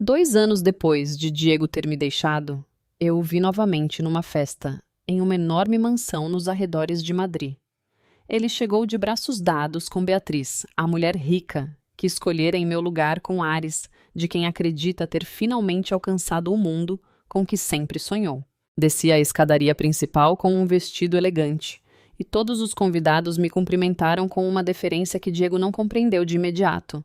2 anos depois de Diego ter me deixado, eu o vi novamente numa festa, em uma enorme mansão nos arredores de Madrid. Ele chegou de braços dados com Beatriz, a mulher rica, que escolhera em meu lugar com ares de quem acredita ter finalmente alcançado o mundo com que sempre sonhou. Desci a escadaria principal com um vestido elegante, e todos os convidados me cumprimentaram com uma deferência que Diego não compreendeu de imediato.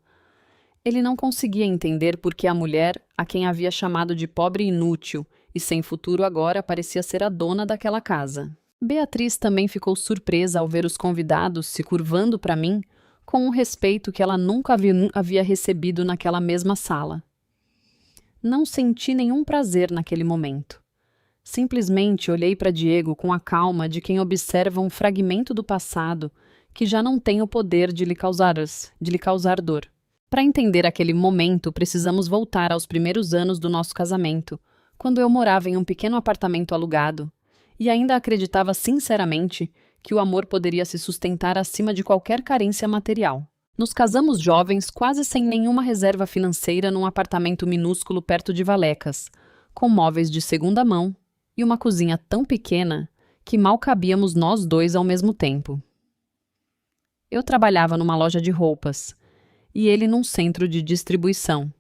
Ele não conseguia entender por que a mulher, a quem havia chamado de pobre inútil e sem futuro agora parecia ser a dona daquela casa. Beatriz também ficou surpresa ao ver os convidados se curvando para mim com um respeito que ela nunca havia recebido naquela mesma sala. Não senti nenhum prazer naquele momento. Simplesmente olhei para Diego com a calma de quem observa um fragmento do passado que já não tem o poder de lhe causar dor. Para entender aquele momento, precisamos voltar aos primeiros anos do nosso casamento, quando eu morava em um pequeno apartamento alugado, e ainda acreditava sinceramente que o amor poderia se sustentar acima de qualquer carência material. Nos casamos jovens, quase sem nenhuma reserva financeira, num apartamento minúsculo perto de Valecas, com móveis de segunda mão e uma cozinha tão pequena que mal cabíamos nós dois ao mesmo tempo. Eu trabalhava numa loja de roupas, e ele num centro de distribuição.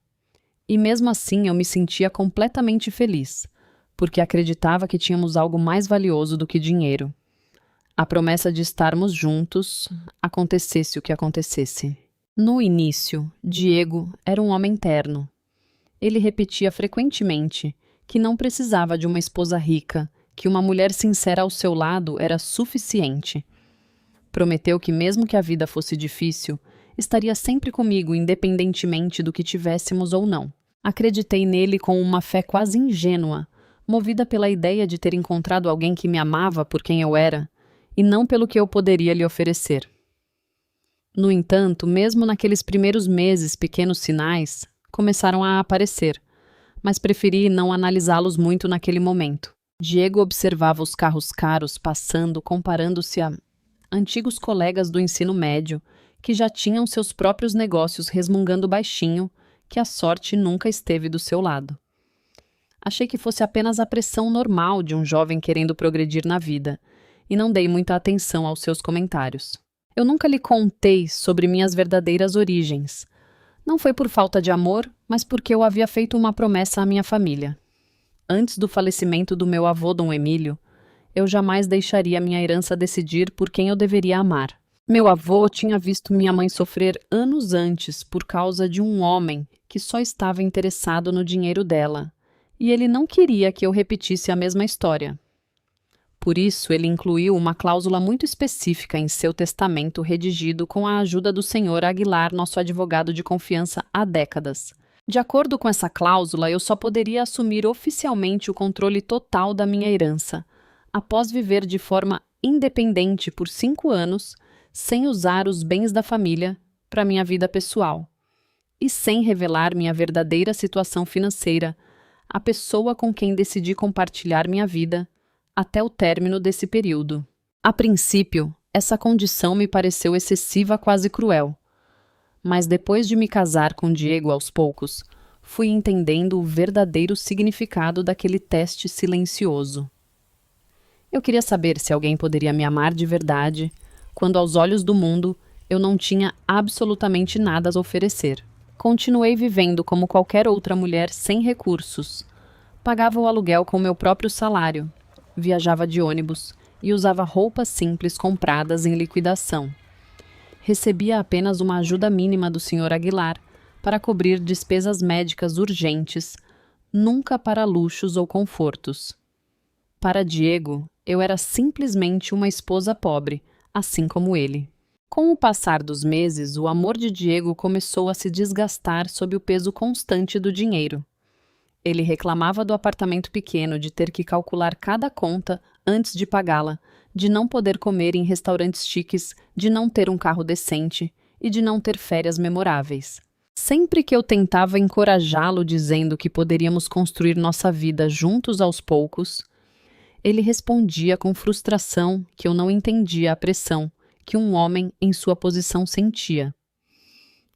E mesmo assim eu me sentia completamente feliz, porque acreditava que tínhamos algo mais valioso do que dinheiro. A promessa de estarmos juntos, acontecesse o que acontecesse. No início, Diego era um homem terno. Ele repetia frequentemente que não precisava de uma esposa rica, que uma mulher sincera ao seu lado era suficiente. Prometeu que mesmo que a vida fosse difícil, estaria sempre comigo, independentemente do que tivéssemos ou não. Acreditei nele com uma fé quase ingênua, movida pela ideia de ter encontrado alguém que me amava por quem eu era, e não pelo que eu poderia lhe oferecer. No entanto, mesmo naqueles primeiros meses, pequenos sinais começaram a aparecer, mas preferi não analisá-los muito naquele momento. Diego observava os carros caros passando, comparando-se a antigos colegas do ensino médio, que já tinham seus próprios negócios, resmungando baixinho que a sorte nunca esteve do seu lado. Achei que fosse apenas a pressão normal de um jovem querendo progredir na vida, e não dei muita atenção aos seus comentários. Eu nunca lhe contei sobre minhas verdadeiras origens. Não foi por falta de amor, mas porque eu havia feito uma promessa à minha família. Antes do falecimento do meu avô Dom Emílio, eu jamais deixaria minha herança decidir por quem eu deveria amar. Meu avô tinha visto minha mãe sofrer anos antes por causa de um homem que só estava interessado no dinheiro dela, e ele não queria que eu repetisse a mesma história. Por isso, ele incluiu uma cláusula muito específica em seu testamento redigido com a ajuda do Sr. Aguilar, nosso advogado de confiança há décadas. De acordo com essa cláusula, eu só poderia assumir oficialmente o controle total da minha herança, após viver de forma independente por 5 anos, sem usar os bens da família para minha vida pessoal, e sem revelar minha verdadeira situação financeira, a pessoa com quem decidi compartilhar minha vida, até o término desse período. A princípio, essa condição me pareceu excessiva, quase cruel. Mas depois de me casar com Diego aos poucos, fui entendendo o verdadeiro significado daquele teste silencioso. Eu queria saber se alguém poderia me amar de verdade, quando aos olhos do mundo eu não tinha absolutamente nada a oferecer. Continuei vivendo como qualquer outra mulher sem recursos. Pagava o aluguel com meu próprio salário, viajava de ônibus e usava roupas simples compradas em liquidação. Recebia apenas uma ajuda mínima do Sr. Aguilar para cobrir despesas médicas urgentes, nunca para luxos ou confortos. Para Diego, eu era simplesmente uma esposa pobre, assim como ele. Com o passar dos meses, o amor de Diego começou a se desgastar sob o peso constante do dinheiro. Ele reclamava do apartamento pequeno, de ter que calcular cada conta antes de pagá-la, de não poder comer em restaurantes chiques, de não ter um carro decente e de não ter férias memoráveis. Sempre que eu tentava encorajá-lo dizendo que poderíamos construir nossa vida juntos aos poucos, ele respondia com frustração que eu não entendia a pressão que um homem em sua posição sentia.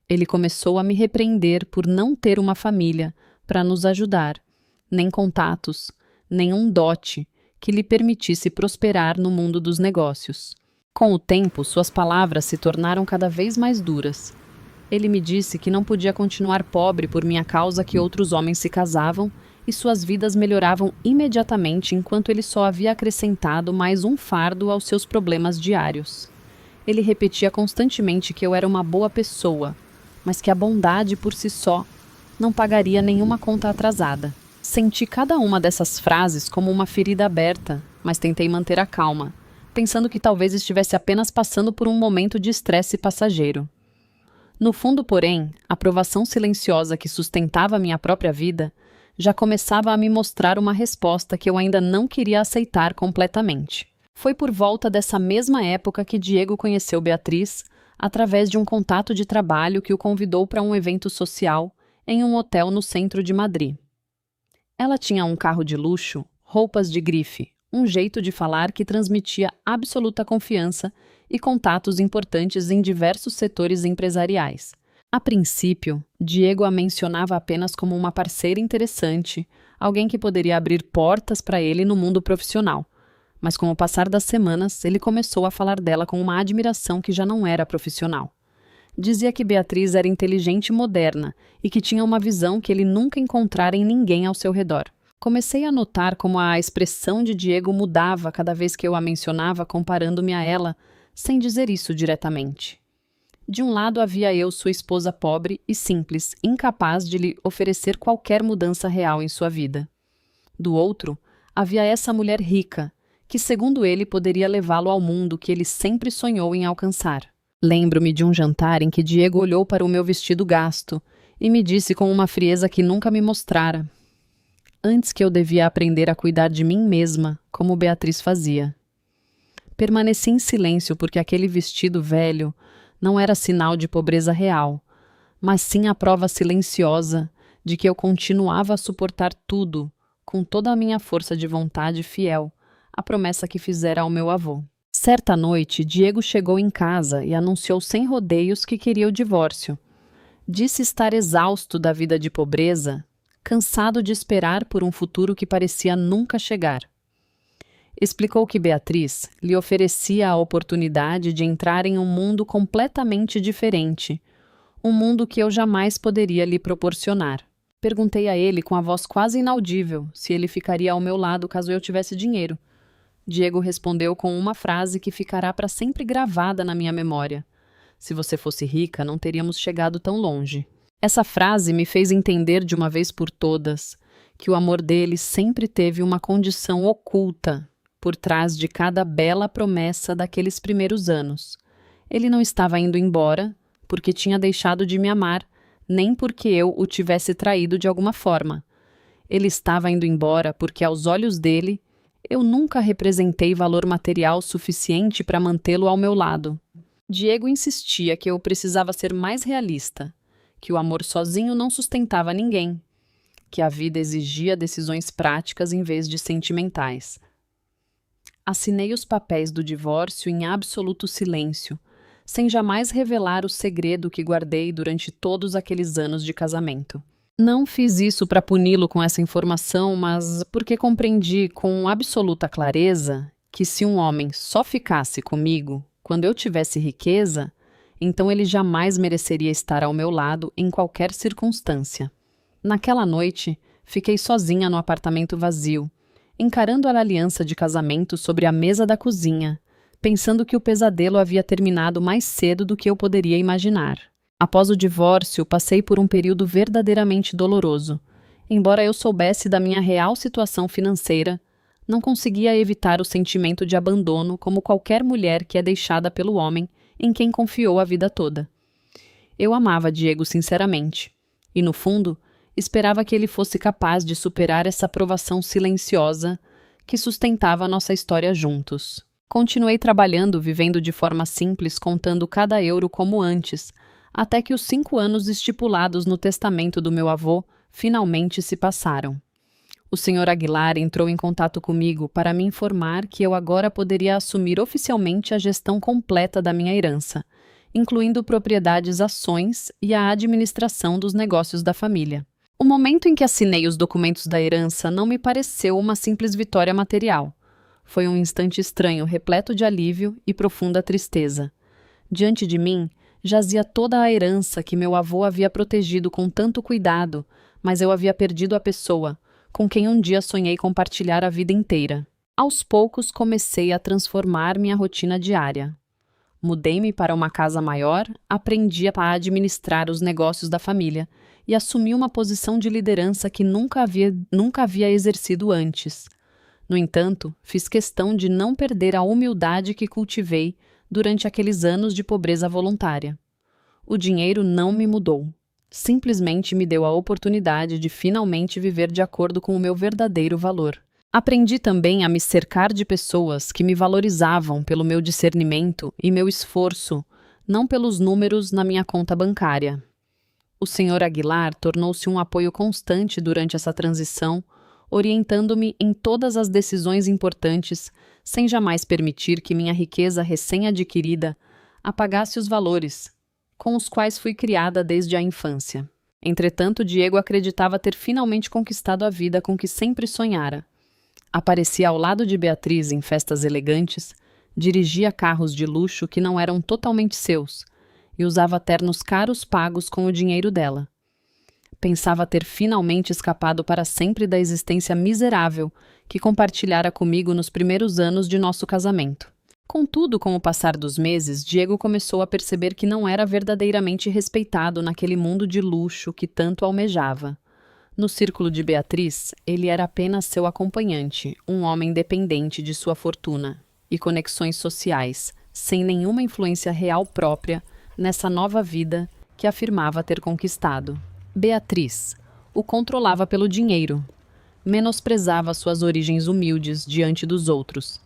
Ele começou a me repreender por não ter uma família, para nos ajudar, nem contatos, nenhum dote que lhe permitisse prosperar no mundo dos negócios. Com o tempo, suas palavras se tornaram cada vez mais duras. Ele me disse que não podia continuar pobre por minha causa, que outros homens se casavam e suas vidas melhoravam imediatamente, enquanto ele só havia acrescentado mais um fardo aos seus problemas diários. Ele repetia constantemente que eu era uma boa pessoa, mas que a bondade por si só não pagaria nenhuma conta atrasada. Senti cada uma dessas frases como uma ferida aberta, mas tentei manter a calma, pensando que talvez estivesse apenas passando por um momento de estresse passageiro. No fundo, porém, a provação silenciosa que sustentava minha própria vida já começava a me mostrar uma resposta que eu ainda não queria aceitar completamente. Foi por volta dessa mesma época que Diego conheceu Beatriz, através de um contato de trabalho que o convidou para um evento social em um hotel no centro de Madrid. Ela tinha um carro de luxo, roupas de grife, um jeito de falar que transmitia absoluta confiança e contatos importantes em diversos setores empresariais. A princípio, Diego a mencionava apenas como uma parceira interessante, alguém que poderia abrir portas para ele no mundo profissional. Mas com o passar das semanas, ele começou a falar dela com uma admiração que já não era profissional. Dizia que Beatriz era inteligente e moderna e que tinha uma visão que ele nunca encontrara em ninguém ao seu redor. Comecei a notar como a expressão de Diego mudava cada vez que eu a mencionava, comparando-me a ela, sem dizer isso diretamente. De um lado havia eu, sua esposa pobre e simples, incapaz de lhe oferecer qualquer mudança real em sua vida. Do outro, havia essa mulher rica, que segundo ele poderia levá-lo ao mundo que ele sempre sonhou em alcançar. Lembro-me de um jantar em que Diego olhou para o meu vestido gasto e me disse com uma frieza que nunca me mostrara, antes que eu devia aprender a cuidar de mim mesma, como Beatriz fazia. Permaneci em silêncio porque aquele vestido velho não era sinal de pobreza real, mas sim a prova silenciosa de que eu continuava a suportar tudo, com toda a minha força de vontade fiel, a promessa que fizera ao meu avô. Certa noite, Diego chegou em casa e anunciou sem rodeios que queria o divórcio. Disse estar exausto da vida de pobreza, cansado de esperar por um futuro que parecia nunca chegar. Explicou que Beatriz lhe oferecia a oportunidade de entrar em um mundo completamente diferente, um mundo que eu jamais poderia lhe proporcionar. Perguntei a ele com a voz quase inaudível se ele ficaria ao meu lado caso eu tivesse dinheiro. Diego respondeu com uma frase que ficará para sempre gravada na minha memória. Se você fosse rica, não teríamos chegado tão longe. Essa frase me fez entender de uma vez por todas que o amor dele sempre teve uma condição oculta por trás de cada bela promessa daqueles primeiros anos. Ele não estava indo embora porque tinha deixado de me amar, nem porque eu o tivesse traído de alguma forma. Ele estava indo embora porque, aos olhos dele, eu nunca representei valor material suficiente para mantê-lo ao meu lado. Diego insistia que eu precisava ser mais realista, que o amor sozinho não sustentava ninguém, que a vida exigia decisões práticas em vez de sentimentais. Assinei os papéis do divórcio em absoluto silêncio, sem jamais revelar o segredo que guardei durante todos aqueles anos de casamento. Não fiz isso para puni-lo com essa informação, mas porque compreendi com absoluta clareza que se um homem só ficasse comigo quando eu tivesse riqueza, então ele jamais mereceria estar ao meu lado em qualquer circunstância. Naquela noite, fiquei sozinha no apartamento vazio, encarando a aliança de casamento sobre a mesa da cozinha, pensando que o pesadelo havia terminado mais cedo do que eu poderia imaginar. Após o divórcio, passei por um período verdadeiramente doloroso. Embora eu soubesse da minha real situação financeira, não conseguia evitar o sentimento de abandono como qualquer mulher que é deixada pelo homem em quem confiou a vida toda. Eu amava Diego sinceramente, e no fundo, esperava que ele fosse capaz de superar essa provação silenciosa que sustentava nossa história juntos. Continuei trabalhando, vivendo de forma simples, contando cada euro como antes, até que os 5 anos estipulados no testamento do meu avô finalmente se passaram. O Sr. Aguilar entrou em contato comigo para me informar que eu agora poderia assumir oficialmente a gestão completa da minha herança, incluindo propriedades, ações e a administração dos negócios da família. O momento em que assinei os documentos da herança não me pareceu uma simples vitória material. Foi um instante estranho, repleto de alívio e profunda tristeza. Diante de mim, jazia toda a herança que meu avô havia protegido com tanto cuidado, mas eu havia perdido a pessoa, com quem um dia sonhei compartilhar a vida inteira. Aos poucos comecei a transformar minha rotina diária. Mudei-me para uma casa maior, aprendi a administrar os negócios da família e assumi uma posição de liderança que nunca havia exercido antes. No entanto, fiz questão de não perder a humildade que cultivei durante aqueles anos de pobreza voluntária. O dinheiro não me mudou. Simplesmente me deu a oportunidade de finalmente viver de acordo com o meu verdadeiro valor. Aprendi também a me cercar de pessoas que me valorizavam pelo meu discernimento e meu esforço, não pelos números na minha conta bancária. O Sr. Aguilar tornou-se um apoio constante durante essa transição, orientando-me em todas as decisões importantes, sem jamais permitir que minha riqueza recém-adquirida apagasse os valores com os quais fui criada desde a infância. Entretanto, Diego acreditava ter finalmente conquistado a vida com que sempre sonhara. Aparecia ao lado de Beatriz em festas elegantes, dirigia carros de luxo que não eram totalmente seus e usava ternos caros pagos com o dinheiro dela. Pensava ter finalmente escapado para sempre da existência miserável que compartilhara comigo nos primeiros anos de nosso casamento. Contudo, com o passar dos meses, Diego começou a perceber que não era verdadeiramente respeitado naquele mundo de luxo que tanto almejava. No círculo de Beatriz, ele era apenas seu acompanhante, um homem dependente de sua fortuna e conexões sociais, sem nenhuma influência real própria nessa nova vida que afirmava ter conquistado. Beatriz o controlava pelo dinheiro, menosprezava suas origens humildes diante dos outros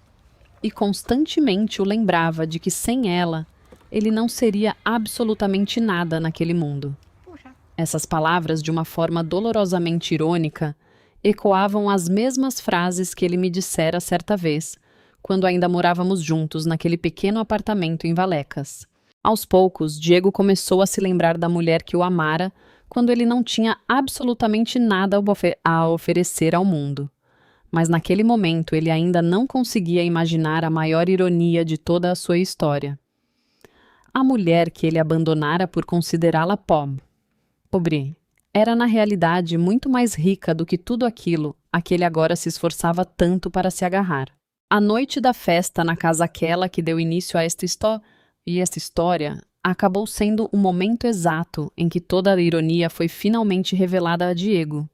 e constantemente o lembrava de que sem ela, ele não seria absolutamente nada naquele mundo. Essas palavras, de uma forma dolorosamente irônica, ecoavam as mesmas frases que ele me dissera certa vez, quando ainda morávamos juntos naquele pequeno apartamento em Valecas. Aos poucos, Diego começou a se lembrar da mulher que o amara quando ele não tinha absolutamente nada a oferecer ao mundo. Mas naquele momento ele ainda não conseguia imaginar a maior ironia de toda a sua história. A mulher que ele abandonara por considerá-la pobre era na realidade muito mais rica do que tudo aquilo a que ele agora se esforçava tanto para se agarrar. A noite da festa na casa aquela que deu início a esta história acabou sendo o momento exato em que toda a ironia foi finalmente revelada a Diego.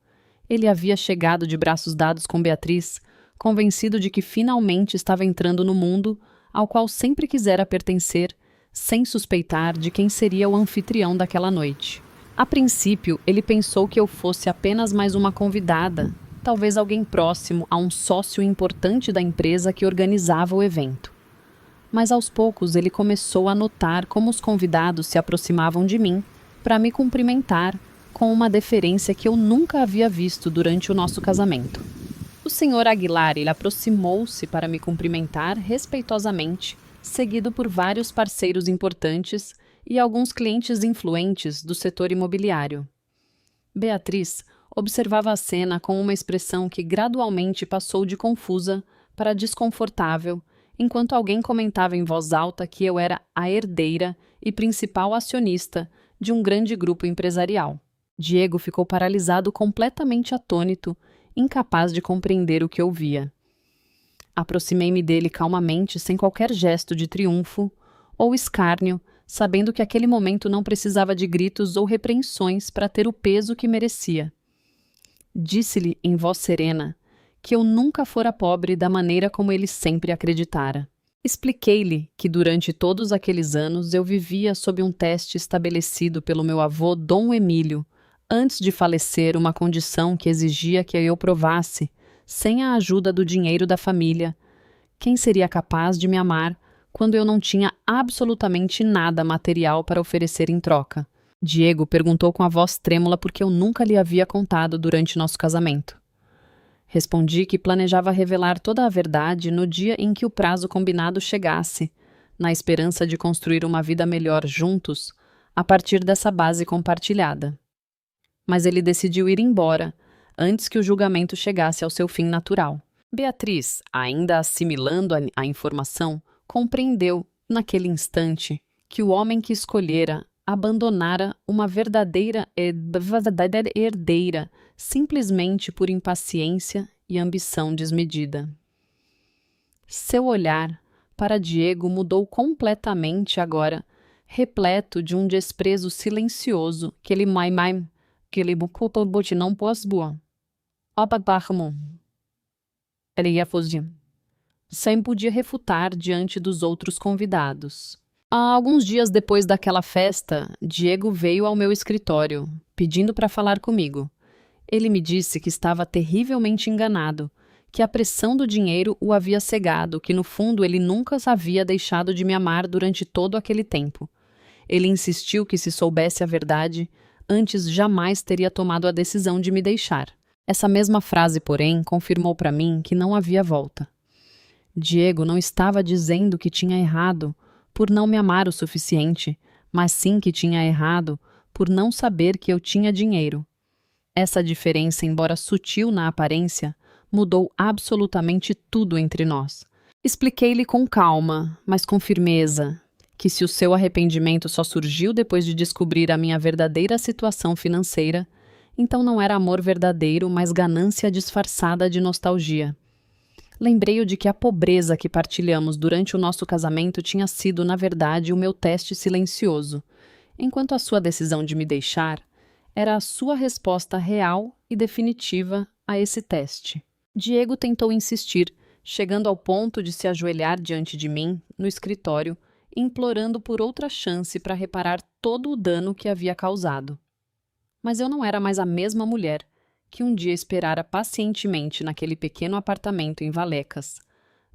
Ele havia chegado de braços dados com Beatriz, convencido de que finalmente estava entrando no mundo ao qual sempre quisera pertencer, sem suspeitar de quem seria o anfitrião daquela noite. A princípio, ele pensou que eu fosse apenas mais uma convidada, talvez alguém próximo a um sócio importante da empresa que organizava o evento. Mas aos poucos ele começou a notar como os convidados se aproximavam de mim para me cumprimentar com uma deferência que eu nunca havia visto durante o nosso casamento. O Sr. Aguilar aproximou-se para me cumprimentar respeitosamente, seguido por vários parceiros importantes e alguns clientes influentes do setor imobiliário. Beatriz observava a cena com uma expressão que gradualmente passou de confusa para desconfortável, enquanto alguém comentava em voz alta que eu era a herdeira e principal acionista de um grande grupo empresarial. Diego ficou paralisado, completamente atônito, incapaz de compreender o que ouvia. Aproximei-me dele calmamente, sem qualquer gesto de triunfo ou escárnio, sabendo que aquele momento não precisava de gritos ou repreensões para ter o peso que merecia. Disse-lhe em voz serena que eu nunca fora pobre da maneira como ele sempre acreditara. Expliquei-lhe que durante todos aqueles anos eu vivia sob um teste estabelecido pelo meu avô Dom Emílio, antes de falecer, uma condição que exigia que eu provasse, sem a ajuda do dinheiro da família, quem seria capaz de me amar quando eu não tinha absolutamente nada material para oferecer em troca. Diego perguntou com a voz trêmula porque eu nunca lhe havia contado durante nosso casamento. Respondi que planejava revelar toda a verdade no dia em que o prazo combinado chegasse, na esperança de construir uma vida melhor juntos, a partir dessa base compartilhada. mas ele decidiu ir embora, antes que o julgamento chegasse ao seu fim natural. Beatriz, ainda assimilando a informação, compreendeu, naquele instante, que o homem que escolhera abandonara uma verdadeira herdeira simplesmente por impaciência e ambição desmedida. Seu olhar para Diego mudou completamente agora, repleto de um desprezo silencioso que ele não pôs boa. Ele ia fugir. Sem podia refutar diante dos outros convidados. Alguns dias depois daquela festa, Diego veio ao meu escritório, pedindo para falar comigo. Ele me disse que estava terrivelmente enganado, que a pressão do dinheiro o havia cegado, que no fundo ele nunca havia deixado de me amar durante todo aquele tempo. Ele insistiu que se soubesse a verdade, antes jamais teria tomado a decisão de me deixar. Essa mesma frase, porém, confirmou para mim que não havia volta. Diego não estava dizendo que tinha errado por não me amar o suficiente, mas sim que tinha errado por não saber que eu tinha dinheiro. Essa diferença, embora sutil na aparência, mudou absolutamente tudo entre nós. Expliquei-lhe com calma, mas com firmeza, que se o seu arrependimento só surgiu depois de descobrir a minha verdadeira situação financeira, então não era amor verdadeiro, mas ganância disfarçada de nostalgia. Lembrei-o de que a pobreza que partilhamos durante o nosso casamento tinha sido, na verdade, o meu teste silencioso, enquanto a sua decisão de me deixar era a sua resposta real e definitiva a esse teste. Diego tentou insistir, chegando ao ponto de se ajoelhar diante de mim, no escritório, implorando por outra chance para reparar todo o dano que havia causado. Mas eu não era mais a mesma mulher que um dia esperara pacientemente naquele pequeno apartamento em Valecas,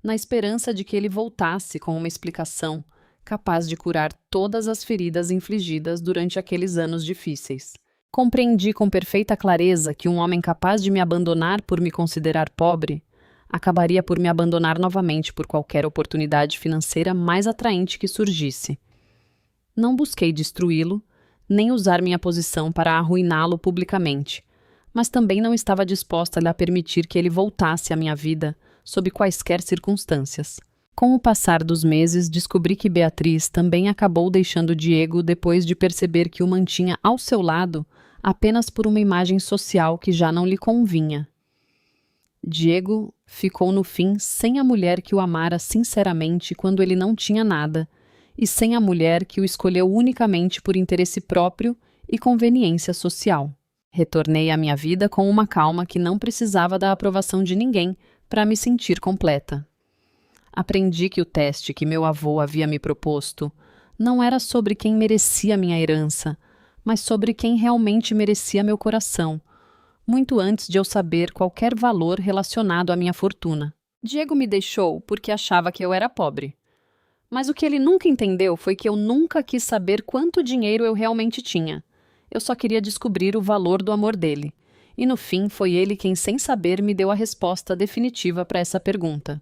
na esperança de que ele voltasse com uma explicação capaz de curar todas as feridas infligidas durante aqueles anos difíceis. Compreendi com perfeita clareza que um homem capaz de me abandonar por me considerar pobre acabaria por me abandonar novamente por qualquer oportunidade financeira mais atraente que surgisse. Não busquei destruí-lo, nem usar minha posição para arruiná-lo publicamente, mas também não estava disposta a permitir que ele voltasse à minha vida sob quaisquer circunstâncias. Com o passar dos meses, descobri que Beatriz também acabou deixando Diego depois de perceber que o mantinha ao seu lado apenas por uma imagem social que já não lhe convinha. Diego ficou no fim sem a mulher que o amara sinceramente quando ele não tinha nada, e sem a mulher que o escolheu unicamente por interesse próprio e conveniência social. Retornei à minha vida com uma calma que não precisava da aprovação de ninguém para me sentir completa. Aprendi que o teste que meu avô havia me proposto não era sobre quem merecia minha herança, mas sobre quem realmente merecia meu coração, muito antes de eu saber qualquer valor relacionado à minha fortuna. Diego me deixou porque achava que eu era pobre. Mas o que ele nunca entendeu foi que eu nunca quis saber quanto dinheiro eu realmente tinha. Eu só queria descobrir o valor do amor dele. E no fim foi ele quem, sem saber, me deu a resposta definitiva para essa pergunta.